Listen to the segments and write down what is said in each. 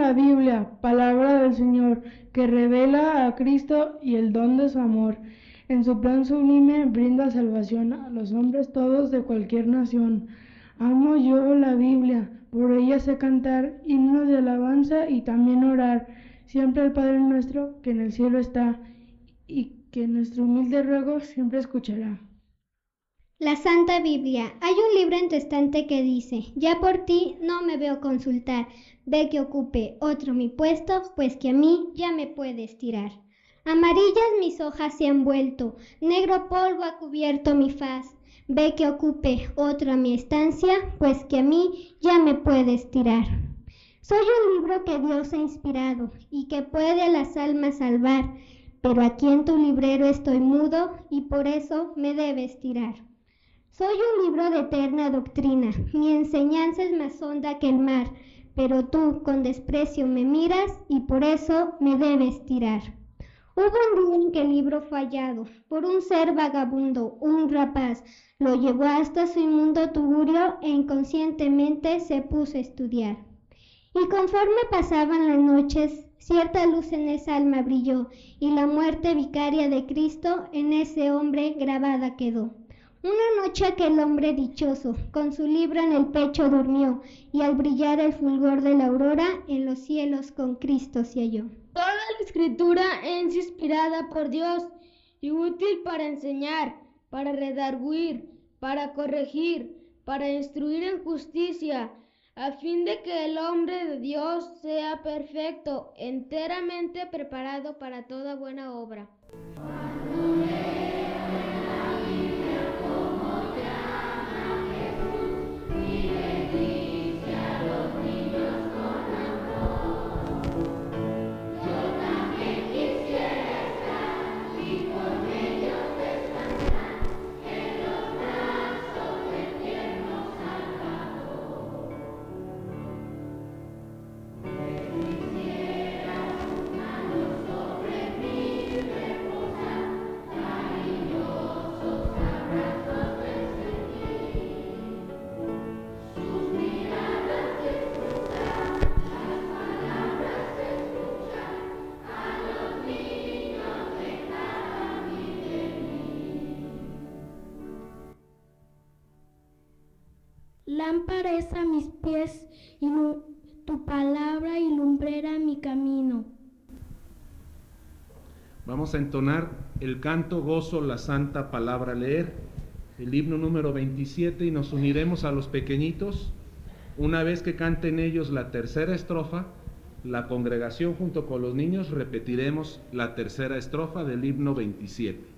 la Biblia, palabra del Señor, que revela a Cristo y el don de su amor. En su plan sublime brinda salvación a los hombres todos de cualquier nación. Amo yo la Biblia, por ella sé cantar himnos de alabanza y también orar siempre al Padre nuestro que en el cielo está y que nuestro humilde ruego siempre escuchará. La Santa Biblia. Hay un libro en tu estante que dice: ya por ti no me veo consultar, ve que ocupe otro mi puesto, pues que a mí ya me puedes tirar. Amarillas mis hojas se han vuelto, negro polvo ha cubierto mi faz, ve que ocupe otro a mi estancia, pues que a mí ya me puedes tirar. Soy un libro que Dios ha inspirado y que puede a las almas salvar, pero aquí en tu librero estoy mudo y por eso me debes tirar. Soy un libro de eterna doctrina, mi enseñanza es más honda que el mar, pero tú con desprecio me miras y por eso me debes tirar. Hubo un día en que el libro fue hallado por un ser vagabundo, un rapaz, lo llevó hasta su inmundo tugurio e inconscientemente se puso a estudiar. Y conforme pasaban las noches, cierta luz en esa alma brilló, y la muerte vicaria de Cristo en ese hombre grabada quedó. Una noche aquel hombre dichoso, con su libro en el pecho durmió, y al brillar el fulgor de la aurora, en los cielos con Cristo se halló. Toda la escritura es inspirada por Dios y útil para enseñar, para redarguir, para corregir, para instruir en justicia, a fin de que el hombre de Dios sea perfecto, enteramente preparado para toda buena obra. Lámpara es a mis pies y tu palabra y lumbrera mi camino. Vamos a entonar el canto Gozo la Santa Palabra Leer, el himno número 27, y nos uniremos a los pequeñitos. Una vez que canten ellos la tercera estrofa, la congregación junto con los niños repetiremos la tercera estrofa del himno 27.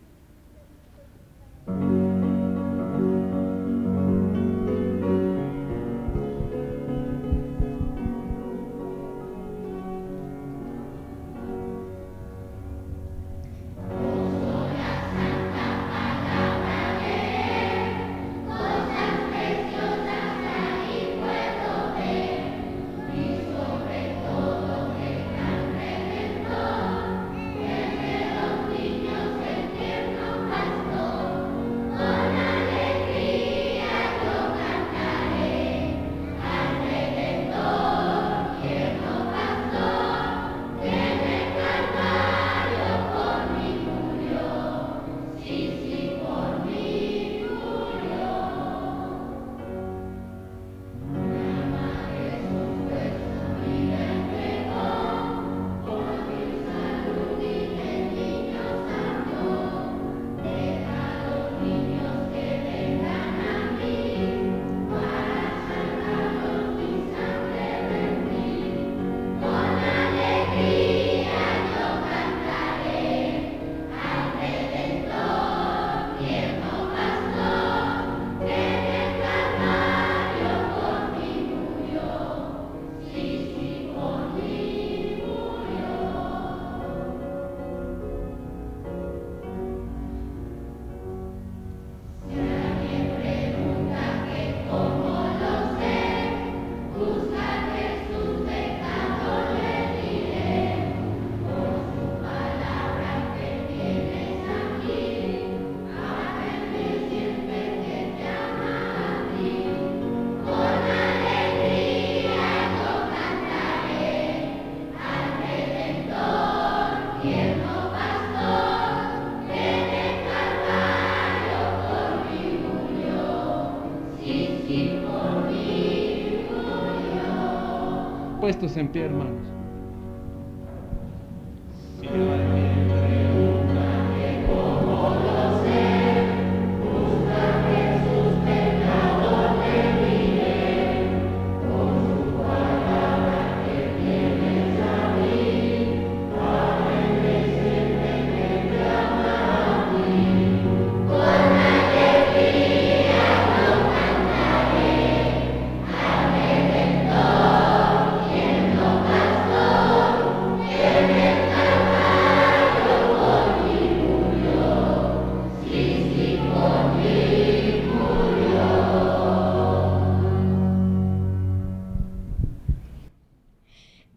puestos en pie, hermanos.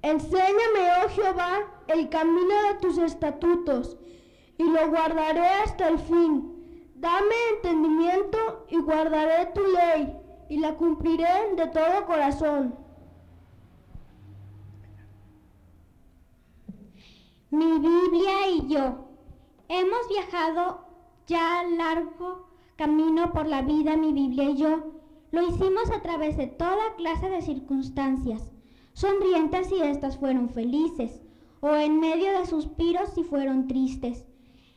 Enséñame, oh Jehová, el camino de tus estatutos, y lo guardaré hasta el fin. Dame entendimiento y guardaré tu ley, y la cumpliré de todo corazón. Mi Biblia y yo hemos viajado ya largo camino por la vida, mi Biblia y yo. Lo hicimos a través de toda clase de circunstancias, sonrientes si estas fueron felices, o en medio de suspiros si fueron tristes,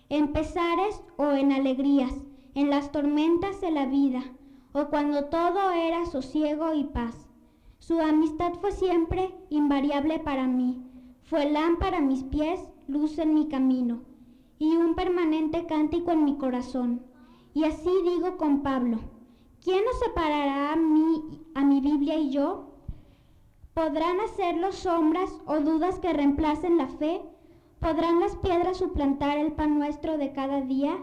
en pesares o en alegrías, en las tormentas de la vida, o cuando todo era sosiego y paz. Su amistad fue siempre invariable para mí, fue lámpara a mis pies, luz en mi camino, y un permanente cántico en mi corazón. Y así digo con Pablo: ¿quién nos separará a mi Biblia y yo? ¿Podrán hacerlo sombras o dudas que reemplacen la fe? ¿Podrán las piedras suplantar el pan nuestro de cada día?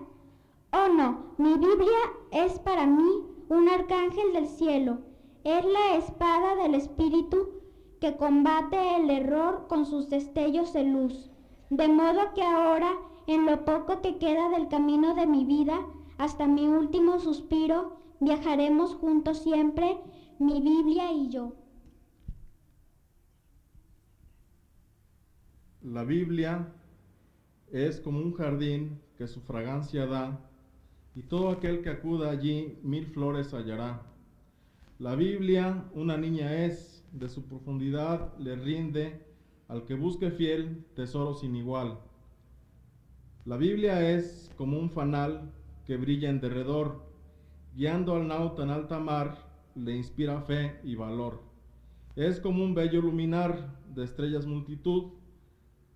Oh no, mi Biblia es para mí un arcángel del cielo, es la espada del Espíritu que combate el error con sus destellos de luz. De modo que ahora, en lo poco que queda del camino de mi vida, hasta mi último suspiro, viajaremos juntos siempre, mi Biblia y yo. La Biblia es como un jardín que su fragancia da, y todo aquel que acuda allí 1000 flores hallará. La Biblia una niña es, de su profundidad le rinde al que busque fiel tesoro sin igual. La Biblia es como un fanal que brilla en derredor, guiando al nauta en alta mar, le inspira fe y valor. Es como un bello luminar de estrellas multitud.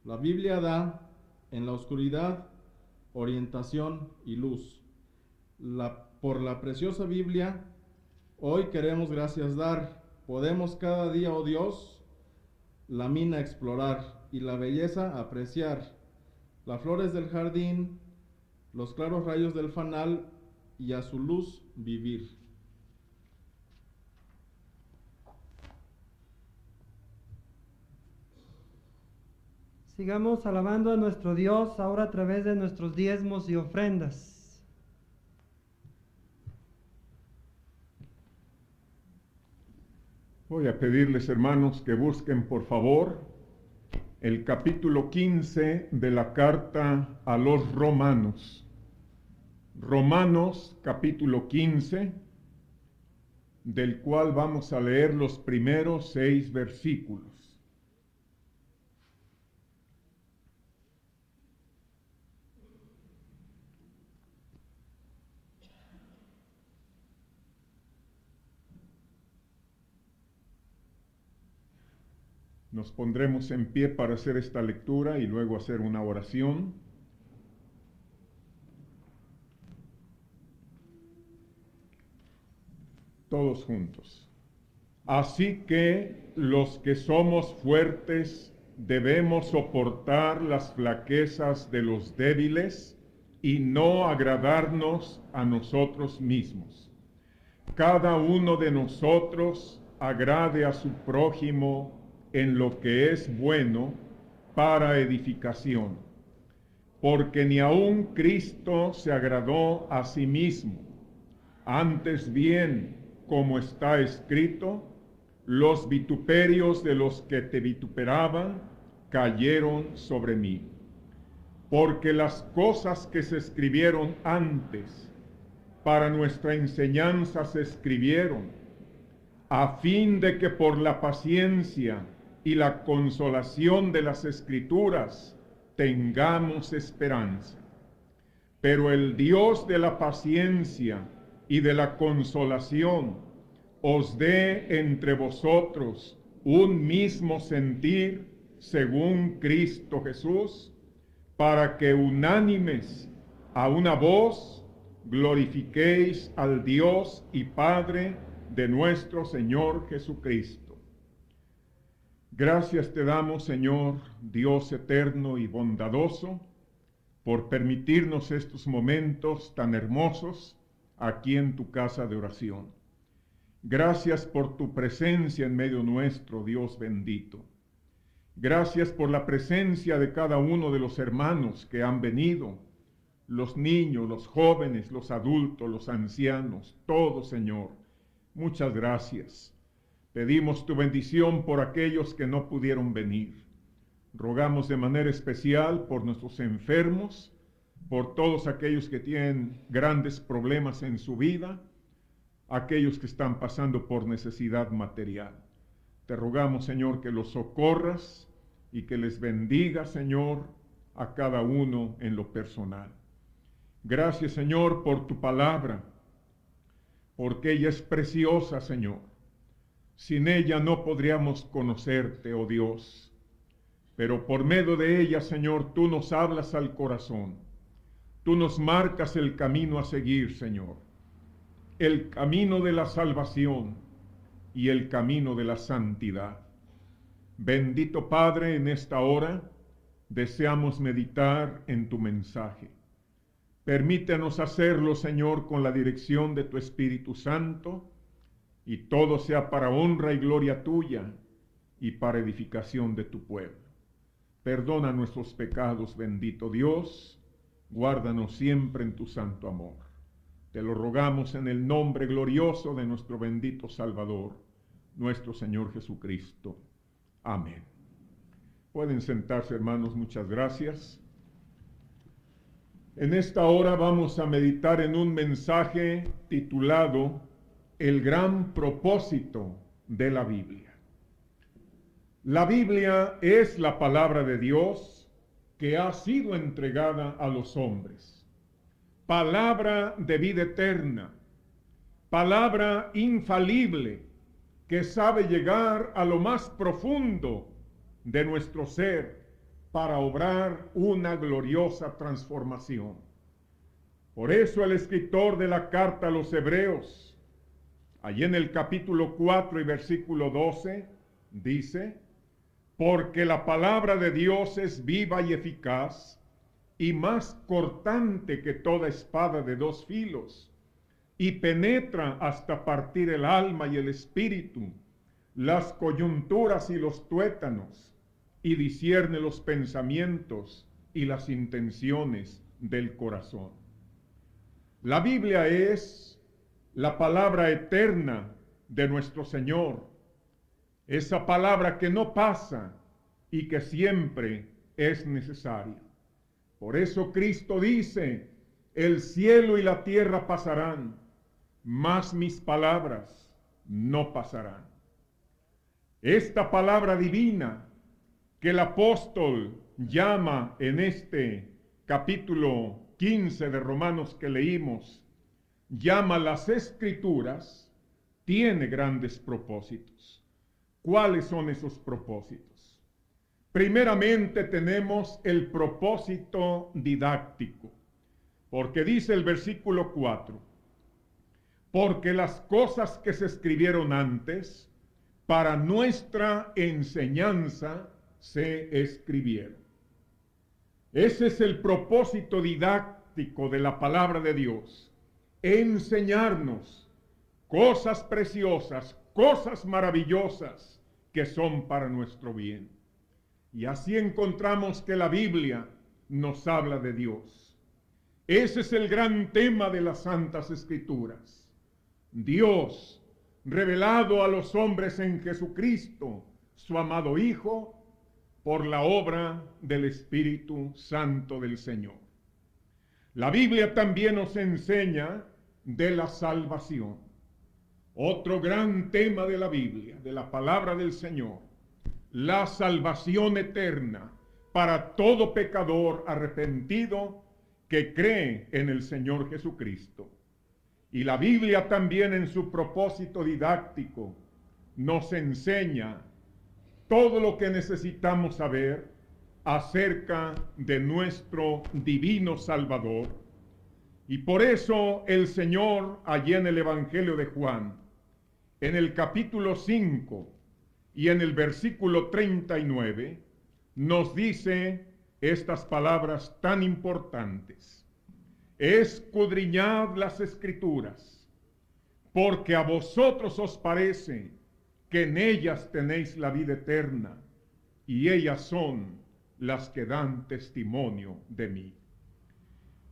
La Biblia da en la oscuridad orientación y luz. Por la preciosa Biblia hoy queremos gracias dar. Podemos cada día, oh Dios, la mina explorar y la belleza apreciar, las flores del jardín, los claros rayos del fanal, y a su luz vivir. Sigamos alabando a nuestro Dios ahora a través de nuestros diezmos y ofrendas. Voy a pedirles, hermanos, que busquen por favor el capítulo 15 de la carta a los Romanos. Romanos capítulo 15, del cual vamos a leer los primeros 6 versículos. Nos pondremos en pie para hacer esta lectura y luego hacer una oración. Todos juntos. Así que los que somos fuertes debemos soportar las flaquezas de los débiles y no agradarnos a nosotros mismos. Cada uno de nosotros agrade a su prójimo en lo que es bueno para edificación, porque ni aun Cristo se agradó a sí mismo. Antes bien, como está escrito, los vituperios de los que te vituperaban cayeron sobre mí. Porque las cosas que se escribieron antes para nuestra enseñanza se escribieron, a fin de que por la paciencia y la consolación de las Escrituras, tengamos esperanza. Pero el Dios de la paciencia y de la consolación os dé entre vosotros un mismo sentir según Cristo Jesús, para que unánimes a una voz glorifiquéis al Dios y Padre de nuestro Señor Jesucristo. Gracias te damos, Señor, Dios eterno y bondadoso, por permitirnos estos momentos tan hermosos aquí en tu casa de oración. Gracias por tu presencia en medio nuestro, Dios bendito. Gracias por la presencia de cada uno de los hermanos que han venido, los niños, los jóvenes, los adultos, los ancianos, todos, Señor. Muchas gracias. Pedimos tu bendición por aquellos que no pudieron venir. Rogamos de manera especial por nuestros enfermos, por todos aquellos que tienen grandes problemas en su vida, aquellos que están pasando por necesidad material. Te rogamos, Señor, que los socorras y que les bendiga, Señor, a cada uno en lo personal. Gracias, Señor, por tu palabra, porque ella es preciosa, Señor. Sin ella no podríamos conocerte, oh Dios. Pero por medio de ella, Señor, tú nos hablas al corazón. Tú nos marcas el camino a seguir, Señor. El camino de la salvación y el camino de la santidad. Bendito Padre, en esta hora deseamos meditar en tu mensaje. Permítenos hacerlo, Señor, con la dirección de tu Espíritu Santo, y todo sea para honra y gloria tuya y para edificación de tu pueblo. Perdona nuestros pecados, bendito Dios, guárdanos siempre en tu santo amor. Te lo rogamos en el nombre glorioso de nuestro bendito Salvador, nuestro Señor Jesucristo. Amén. Pueden sentarse, hermanos, muchas gracias. En esta hora vamos a meditar en un mensaje titulado El gran propósito de la Biblia. La Biblia es la palabra de Dios que ha sido entregada a los hombres. Palabra de vida eterna, palabra infalible que sabe llegar a lo más profundo de nuestro ser para obrar una gloriosa transformación. Por eso el escritor de la carta a los Hebreos, allí en el capítulo 4 y versículo 12, dice: porque la palabra de Dios es viva y eficaz, y más cortante que toda espada de dos filos, y penetra hasta partir el alma y el espíritu, las coyunturas y los tuétanos, y discierne los pensamientos y las intenciones del corazón. La Biblia es la palabra eterna de nuestro Señor, esa palabra que no pasa y que siempre es necesaria. Por eso Cristo dice: el cielo y la tierra pasarán, mas mis palabras no pasarán. Esta palabra divina que el apóstol llama en este capítulo 15 de Romanos que leímos, llama las Escrituras, tiene grandes propósitos. ¿Cuáles son esos propósitos? Primeramente tenemos el propósito didáctico, porque dice el versículo 4, porque las cosas que se escribieron antes, para nuestra enseñanza se escribieron. Ese es el propósito didáctico de la palabra de Dios, enseñarnos cosas preciosas, cosas maravillosas que son para nuestro bien. Y así encontramos que la Biblia nos habla de Dios. Ese es el gran tema de las Santas Escrituras. Dios, revelado a los hombres en Jesucristo, su amado Hijo, por la obra del Espíritu Santo del Señor. La Biblia también nos enseña de la salvación. Otro gran tema de la Biblia, de la palabra del Señor, la salvación eterna para todo pecador arrepentido que cree en el Señor Jesucristo. Y la Biblia también en su propósito didáctico nos enseña todo lo que necesitamos saber acerca de nuestro divino Salvador. Y por eso el Señor, allí en el Evangelio de Juan, en el capítulo 5 y en el versículo 39, nos dice estas palabras tan importantes: escudriñad las Escrituras, porque a vosotros os parece que en ellas tenéis la vida eterna, y ellas son las que dan testimonio de mí.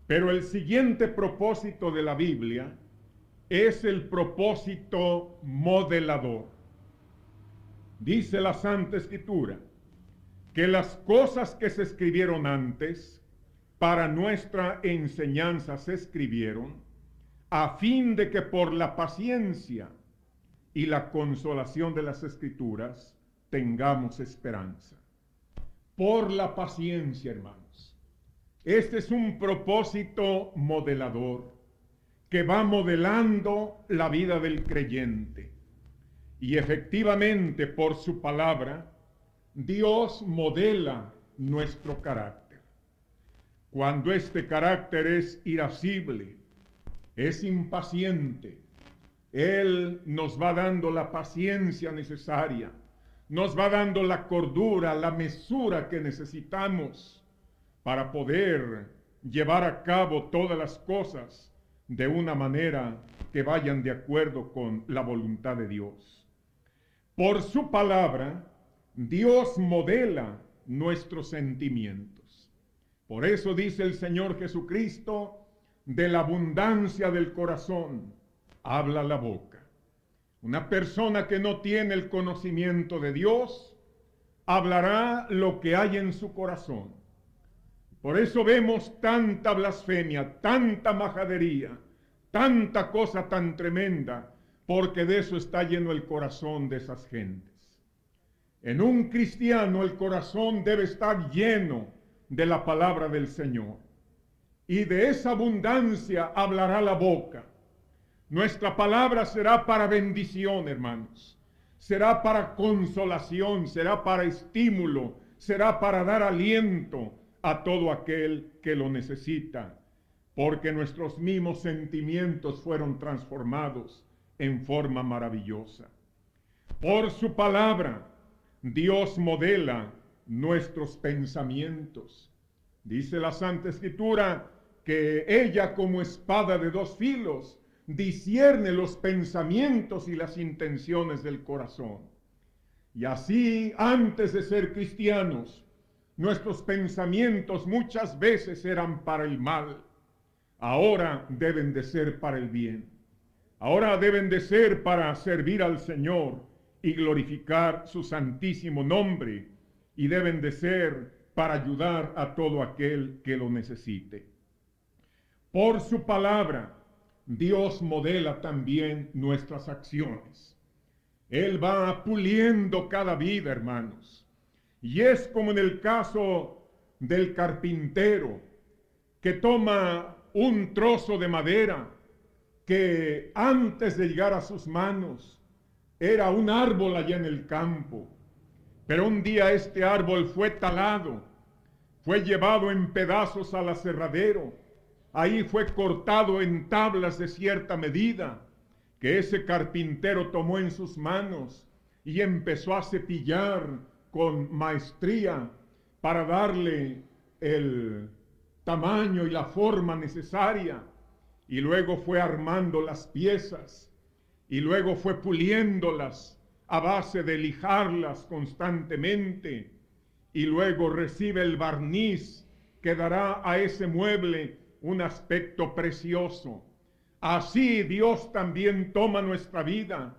Pero el siguiente propósito de la Biblia es el propósito modelador. Dice la Santa Escritura que las cosas que se escribieron antes para nuestra enseñanza se escribieron a fin de que por la paciencia y la consolación de las Escrituras tengamos esperanza. Por la paciencia, hermanos. Este es un propósito modelador que va modelando la vida del creyente. Y efectivamente, por su palabra, Dios modela nuestro carácter. Cuando este carácter es irascible, es impaciente, Él nos va dando la paciencia necesaria, nos va dando la cordura, la mesura que necesitamos para poder llevar a cabo todas las cosas de una manera que vayan de acuerdo con la voluntad de Dios. Por su palabra, Dios modela nuestros sentimientos. Por eso dice el Señor Jesucristo, de la abundancia del corazón habla la boca. Una persona que no tiene el conocimiento de Dios hablará lo que hay en su corazón. Por eso vemos tanta blasfemia, tanta majadería, tanta cosa tan tremenda, porque de eso está lleno el corazón de esas gentes. En un cristiano el corazón debe estar lleno de la palabra del Señor. Y de esa abundancia hablará la boca. Nuestra palabra será para bendición, hermanos. Será para consolación, será para estímulo, será para dar aliento a todo aquel que lo necesita. Porque nuestros mismos sentimientos fueron transformados en forma maravillosa. Por su palabra, Dios modela nuestros pensamientos. Dice la Santa Escritura que ella, como espada de dos filos, discierne los pensamientos y las intenciones del corazón. Y así, antes de ser cristianos, nuestros pensamientos muchas veces eran para el mal. Ahora deben de ser para el bien. Ahora deben de ser para servir al Señor y glorificar su santísimo nombre, y deben de ser para ayudar a todo aquel que lo necesite. Por su palabra, Dios modela también nuestras acciones. Él va puliendo cada vida, hermanos. Y es como en el caso del carpintero, que toma un trozo de madera que antes de llegar a sus manos era un árbol allá en el campo. Pero un día este árbol fue talado, fue llevado en pedazos al aserradero. Ahí fue cortado en tablas de cierta medida, que ese carpintero tomó en sus manos y empezó a cepillar con maestría para darle el tamaño y la forma necesaria. Y luego fue armando las piezas, y luego fue puliéndolas a base de lijarlas constantemente, y luego recibe el barniz que dará a ese mueble un aspecto precioso. Así Dios también toma nuestra vida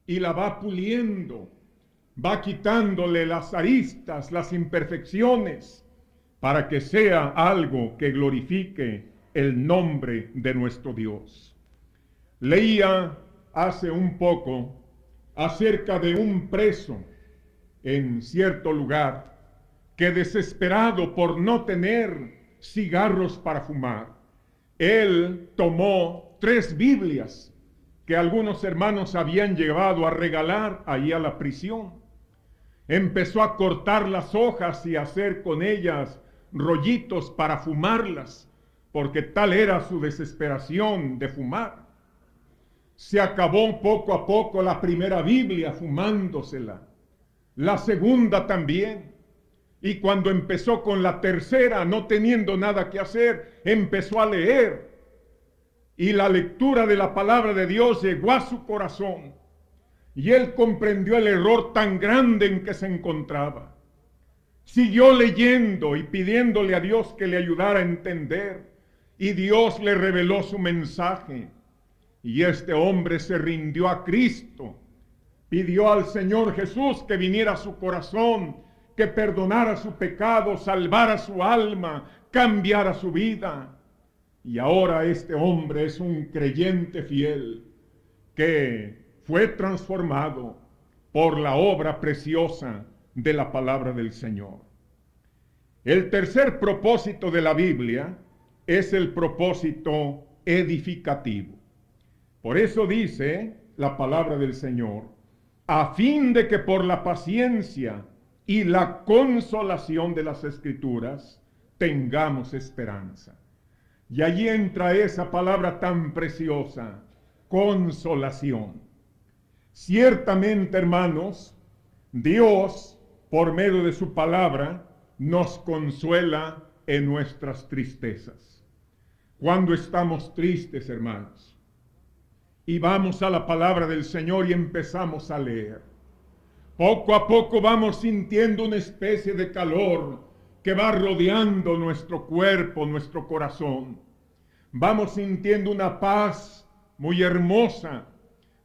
y la va puliendo, va quitándole las aristas, las imperfecciones, para que sea algo que glorifique el nombre de nuestro Dios. Leía hace un poco acerca de un preso en cierto lugar que, desesperado por no tener cigarros para fumar, él tomó 3 Biblias que algunos hermanos habían llevado a regalar ahí a la prisión. Empezó a cortar las hojas y a hacer con ellas rollitos para fumarlas, porque tal era su desesperación de fumar. Se acabó poco a poco la primera Biblia fumándosela, la segunda también, y cuando empezó con la tercera, no teniendo nada que hacer, empezó a leer, y la lectura de la palabra de Dios llegó a su corazón, y él comprendió el error tan grande en que se encontraba. Siguió leyendo y pidiéndole a Dios que le ayudara a entender, y Dios le reveló su mensaje, y este hombre se rindió a Cristo, pidió al Señor Jesús que viniera a su corazón, que perdonara su pecado, salvara su alma, cambiara su vida. Y ahora este hombre es un creyente fiel que fue transformado por la obra preciosa de la palabra del Señor. El tercer propósito de la Biblia es el propósito edificativo. Por eso dice la palabra del Señor, a fin de que por la paciencia y la consolación de las Escrituras tengamos esperanza. Y allí entra esa palabra tan preciosa, consolación. Ciertamente, hermanos, Dios, por medio de su palabra, nos consuela en nuestras tristezas. Cuando estamos tristes, hermanos, y vamos a la palabra del Señor y empezamos a leer, poco a poco vamos sintiendo una especie de calor que va rodeando nuestro cuerpo, nuestro corazón. Vamos sintiendo una paz muy hermosa.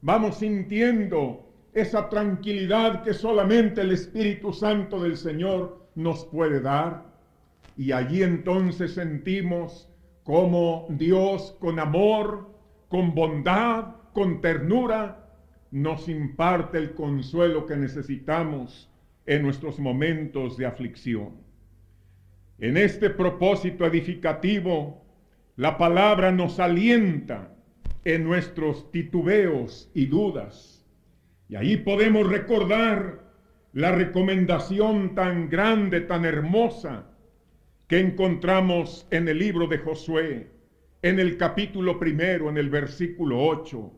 Vamos sintiendo esa tranquilidad que solamente el Espíritu Santo del Señor nos puede dar. Y allí entonces sentimos cómo Dios, con amor, con bondad, con ternura, nos imparte el consuelo que necesitamos en nuestros momentos de aflicción. En este propósito edificativo, la palabra nos alienta en nuestros titubeos y dudas. Y ahí podemos recordar la recomendación tan grande, tan hermosa, que encontramos en el libro de Josué, en el capítulo 1, en el versículo 8,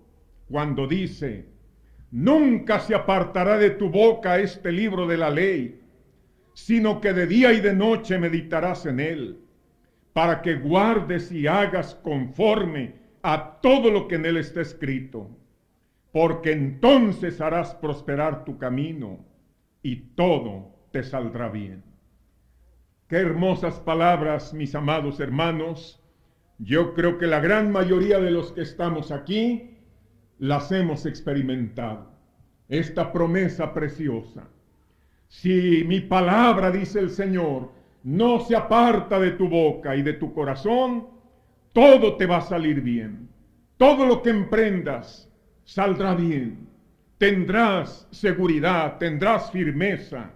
cuando dice, nunca se apartará de tu boca este libro de la ley, sino que de día y de noche meditarás en él, para que guardes y hagas conforme a todo lo que en él está escrito, porque entonces harás prosperar tu camino y todo te saldrá bien. Qué hermosas palabras, mis amados hermanos. Yo creo que la gran mayoría de los que estamos aquí las hemos experimentado. Esta promesa preciosa. Si mi palabra, dice el Señor, no se aparta de tu boca y de tu corazón, todo te va a salir bien. Todo lo que emprendas saldrá bien. Tendrás seguridad, tendrás firmeza.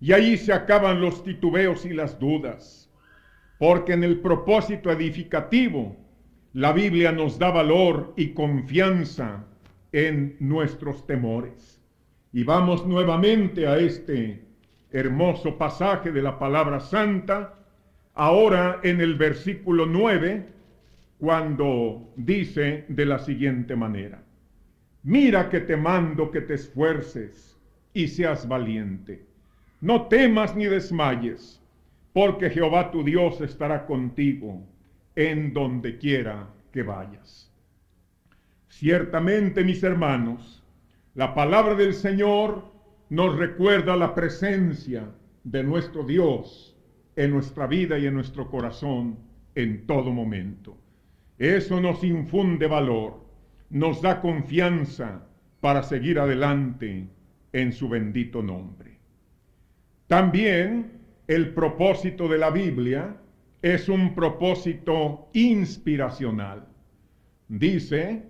Y ahí se acaban los titubeos y las dudas. Porque en el propósito edificativo, la Biblia nos da valor y confianza en nuestros temores. Y vamos nuevamente a este hermoso pasaje de la palabra santa, ahora en el versículo 9, cuando dice de la siguiente manera, mira que te mando que te esfuerces y seas valiente. No temas ni desmayes, porque Jehová tu Dios estará contigo en donde quiera que vayas. Ciertamente, mis hermanos, la palabra del Señor nos recuerda la presencia de nuestro Dios en nuestra vida y en nuestro corazón en todo momento. Eso nos infunde valor, nos da confianza para seguir adelante en su bendito nombre. También el propósito de la Biblia es un propósito inspiracional. Dice,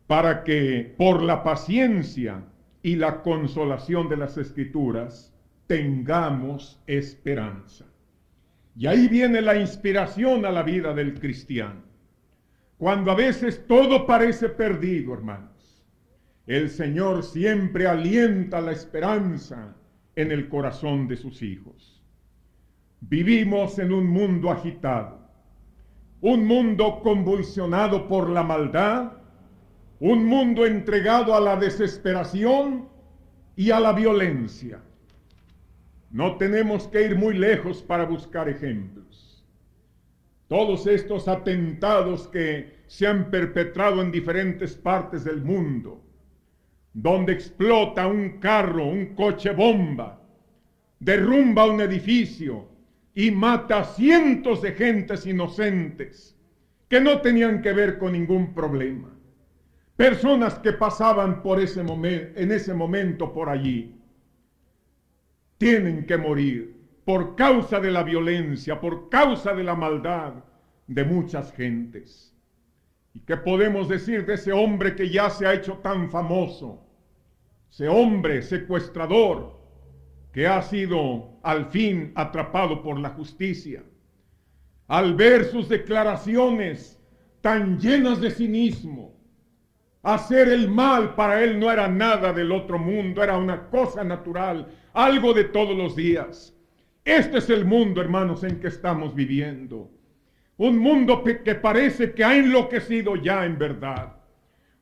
para que por la paciencia y la consolación de las Escrituras, tengamos esperanza. Y ahí viene la inspiración a la vida del cristiano. Cuando a veces todo parece perdido, hermanos, el Señor siempre alienta la esperanza en el corazón de sus hijos. Vivimos en un mundo agitado, un mundo convulsionado por la maldad, un mundo entregado a la desesperación y a la violencia. No tenemos que ir muy lejos para buscar ejemplos. Todos estos atentados que se han perpetrado en diferentes partes del mundo, donde explota un carro, un coche bomba, derrumba un edificio y mata a cientos de gentes inocentes que no tenían que ver con ningún problema. Personas que pasaban por en ese momento por allí, tienen que morir por causa de la violencia, por causa de la maldad de muchas gentes. ¿Y qué podemos decir de ese hombre que ya se ha hecho tan famoso? Ese hombre secuestrador que ha sido al fin atrapado por la justicia. Al ver sus declaraciones tan llenas de cinismo, hacer el mal para él no era nada del otro mundo, era una cosa natural, algo de todos los días. Este es el mundo, hermanos, en que estamos viviendo. Un mundo que parece que ha enloquecido ya en verdad.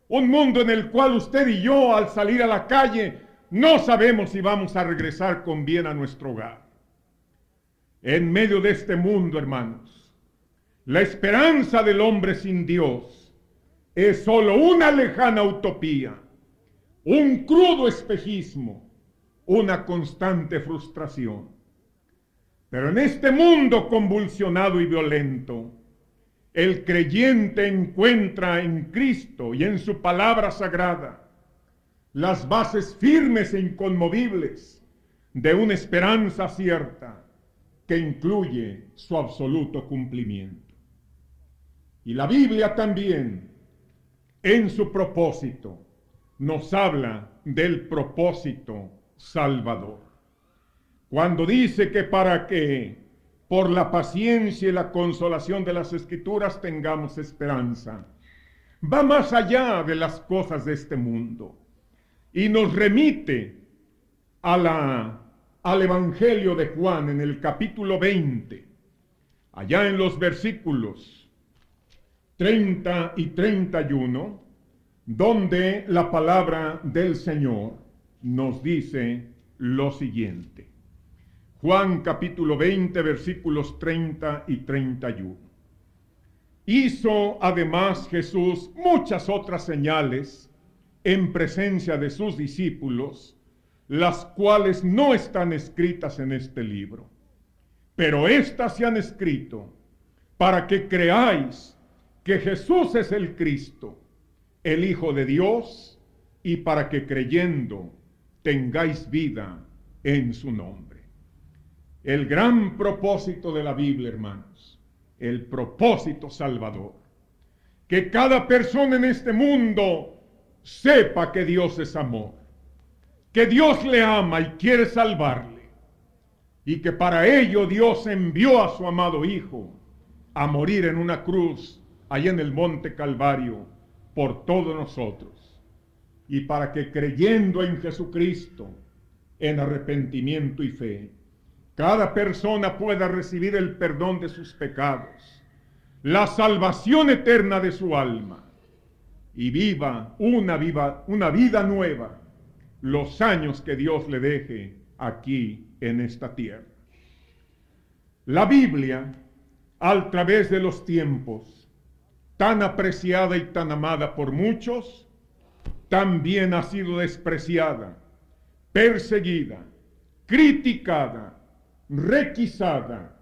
Un mundo en el cual usted y yo, al salir a la calle, no sabemos si vamos a regresar con bien a nuestro hogar. En medio de este mundo, hermanos, la esperanza del hombre sin Dios es solo una lejana utopía, un crudo espejismo, una constante frustración. Pero en este mundo convulsionado y violento, el creyente encuentra en Cristo y en su palabra sagrada las bases firmes e inconmovibles de una esperanza cierta que incluye su absoluto cumplimiento. Y la Biblia también, en su propósito, nos habla del propósito salvador. Cuando dice que para que por la paciencia y la consolación de las Escrituras tengamos esperanza, va más allá de las cosas de este mundo y nos remite al Evangelio de Juan en el capítulo 20, allá en los versículos 30 y 31, donde la palabra del Señor nos dice lo siguiente. Juan capítulo 20, versículos 30 y 31. Hizo además Jesús muchas otras señales en presencia de sus discípulos, las cuales no están escritas en este libro. Pero éstas se han escrito para que creáis que Jesús es el Cristo, el Hijo de Dios, y para que creyendo tengáis vida en su nombre. El gran propósito de la Biblia, hermanos, el propósito salvador, que cada persona en este mundo sepa que Dios es amor, que Dios le ama y quiere salvarle, y que para ello Dios envió a su amado Hijo a morir en una cruz allá en el monte Calvario por todos nosotros, y para que creyendo en Jesucristo, en arrepentimiento y fe, cada persona pueda recibir el perdón de sus pecados, la salvación eterna de su alma, y viva una vida nueva los años que Dios le deje aquí en esta tierra. La Biblia, a través de los tiempos, tan apreciada y tan amada por muchos, también ha sido despreciada, perseguida, criticada, requisada,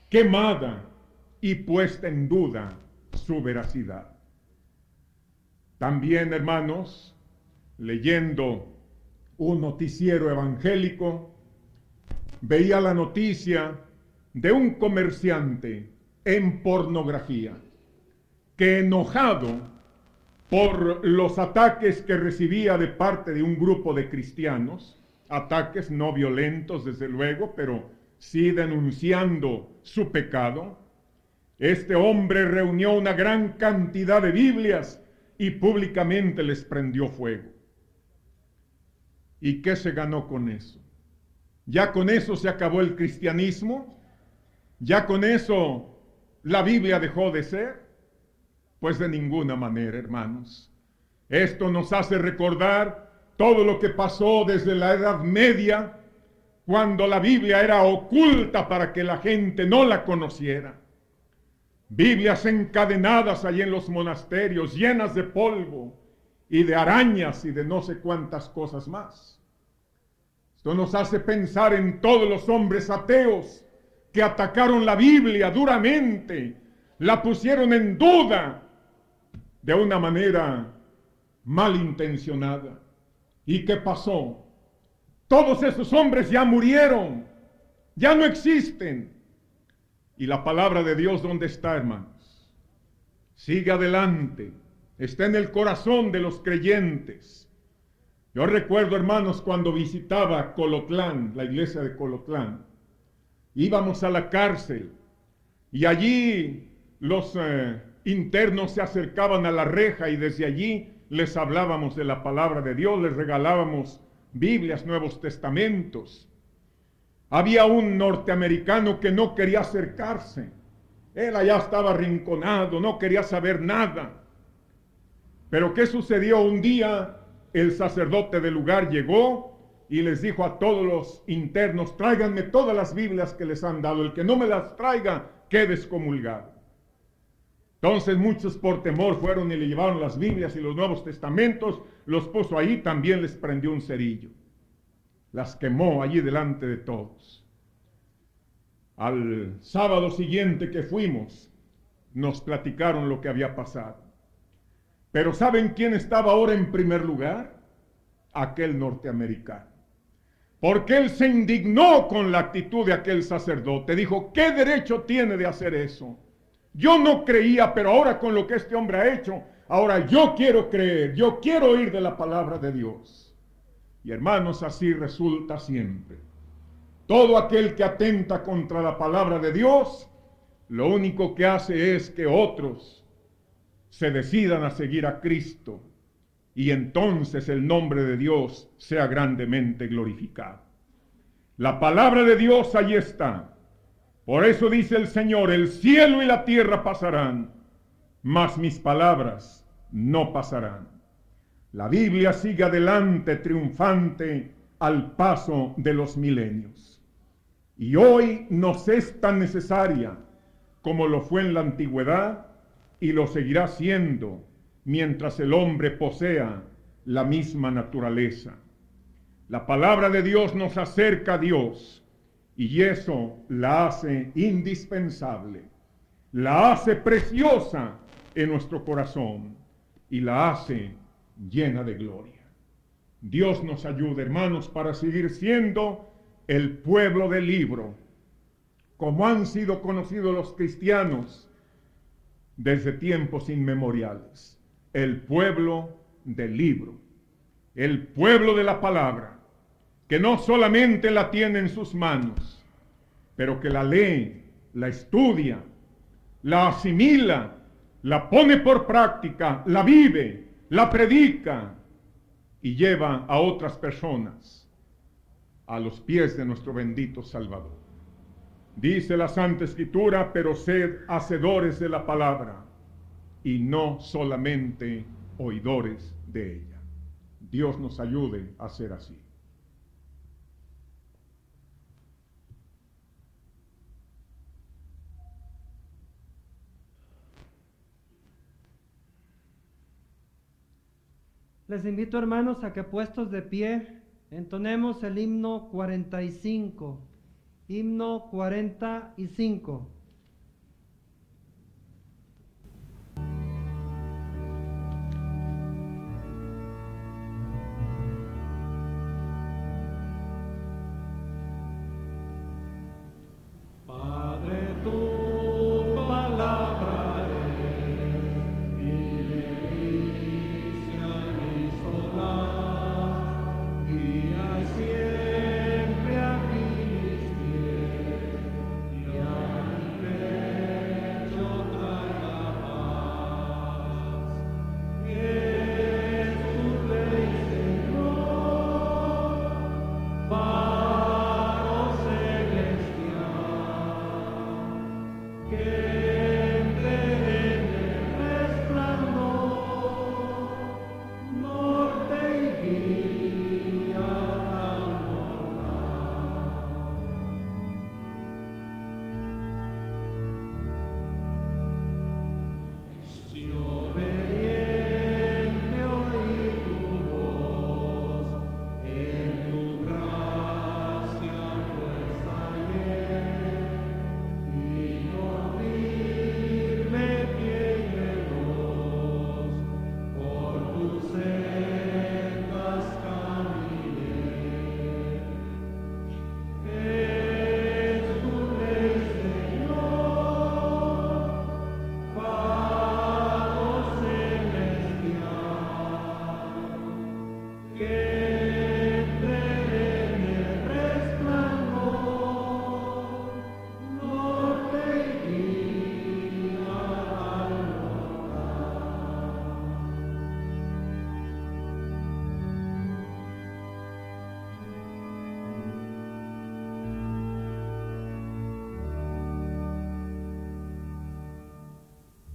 quemada y puesta en duda su veracidad. También, hermanos, leyendo un noticiero evangélico, veía la noticia de un comerciante en pornografía que, enojado por los ataques que recibía de parte de un grupo de cristianos, ataques no violentos desde luego, pero sí denunciando su pecado. Este hombre reunió una gran cantidad de Biblias y públicamente les prendió fuego. ¿Y qué se ganó con eso? ¿Ya con eso se acabó el cristianismo? ¿Ya con eso la Biblia dejó de ser? Pues de ninguna manera, hermanos. Esto nos hace recordar todo lo que pasó desde la Edad Media, cuando la Biblia era oculta para que la gente no la conociera. Biblias encadenadas allí en los monasterios, llenas de polvo y de arañas y de no sé cuántas cosas más. Esto nos hace pensar en todos los hombres ateos que atacaron la Biblia duramente, la pusieron en duda de una manera malintencionada. ¿Y qué pasó? Todos esos hombres ya murieron, ya no existen. ¿Y la palabra de Dios dónde está, hermanos? Sigue adelante, está en el corazón de los creyentes. Yo recuerdo, hermanos, cuando visitaba Colotlán, la iglesia de Colotlán, íbamos a la cárcel y allí los internos se acercaban a la reja y desde allí les hablábamos de la palabra de Dios, les regalábamos Biblias, Nuevos Testamentos. Había un norteamericano que no quería acercarse. Él allá estaba arrinconado, no quería saber nada. Pero ¿qué sucedió? Un día el sacerdote del lugar llegó y les dijo a todos los internos: tráiganme todas las Biblias que les han dado. El que no me las traiga, quede excomulgado. Entonces muchos por temor fueron y le llevaron las Biblias y los Nuevos Testamentos, los puso ahí, también les prendió un cerillo. Las quemó allí delante de todos. Al sábado siguiente que fuimos, nos platicaron lo que había pasado. Pero ¿saben quién estaba ahora en primer lugar? Aquel norteamericano. Porque él se indignó con la actitud de aquel sacerdote. Dijo: ¿qué derecho tiene de hacer eso? Yo no creía, pero ahora con lo que este hombre ha hecho, ahora yo quiero creer, yo quiero oír de la palabra de Dios. Y hermanos, así resulta siempre. Todo aquel que atenta contra la palabra de Dios, lo único que hace es que otros se decidan a seguir a Cristo, y entonces el nombre de Dios sea grandemente glorificado. La palabra de Dios allí está. Por eso dice el Señor: el cielo y la tierra pasarán, mas mis palabras no pasarán. La Biblia sigue adelante triunfante al paso de los milenios. Y hoy nos es tan necesaria como lo fue en la antigüedad, y lo seguirá siendo mientras el hombre posea la misma naturaleza. La palabra de Dios nos acerca a Dios, y eso la hace indispensable, la hace preciosa en nuestro corazón y la hace llena de gloria. Dios nos ayude, hermanos, para seguir siendo el pueblo del libro, como han sido conocidos los cristianos desde tiempos inmemoriales. El pueblo del libro, el pueblo de la palabra, que no solamente la tiene en sus manos, pero que la lee, la estudia, la asimila, la pone por práctica, la vive, la predica y lleva a otras personas a los pies de nuestro bendito Salvador. Dice la Santa Escritura: pero sed hacedores de la palabra y no solamente oidores de ella. Dios nos ayude a ser así. Les invito, hermanos, a que puestos de pie entonemos el himno 45. Himno 45. Tu palabra es mi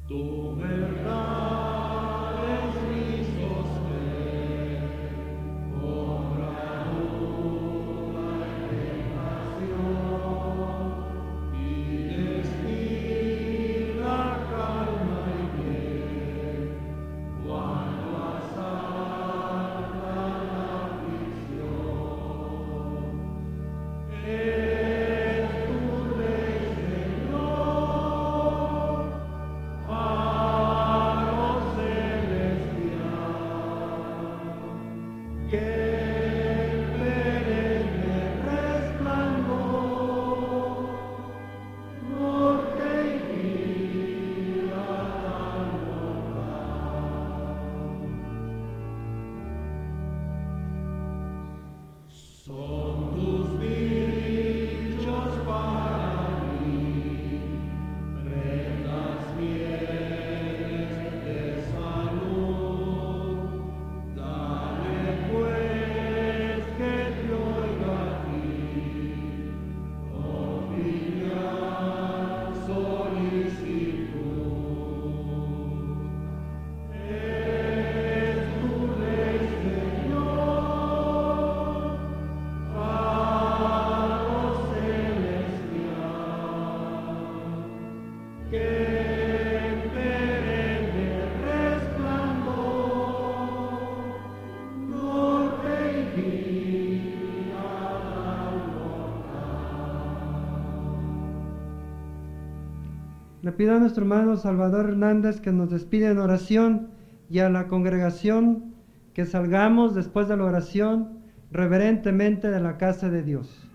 Tu verdad es mi sostén, contra duda y tentación, y destila calma y bien, cuando asalta la aflicción. Es tu Rey, Señor, faro celestial, que perenne resplandor, norte y guía al Son tus dichos para mí, prendas fieles de salud. Dame pues que te oiga a ti, con filial solicitud. Es tu Rey, Señor, faro celestial, que en perenne resplandor, norte y guía al Le pido a nuestro hermano Salvador Hernández que nos despide en oración y a la congregación que salgamos después de la oración reverentemente de la casa de Dios.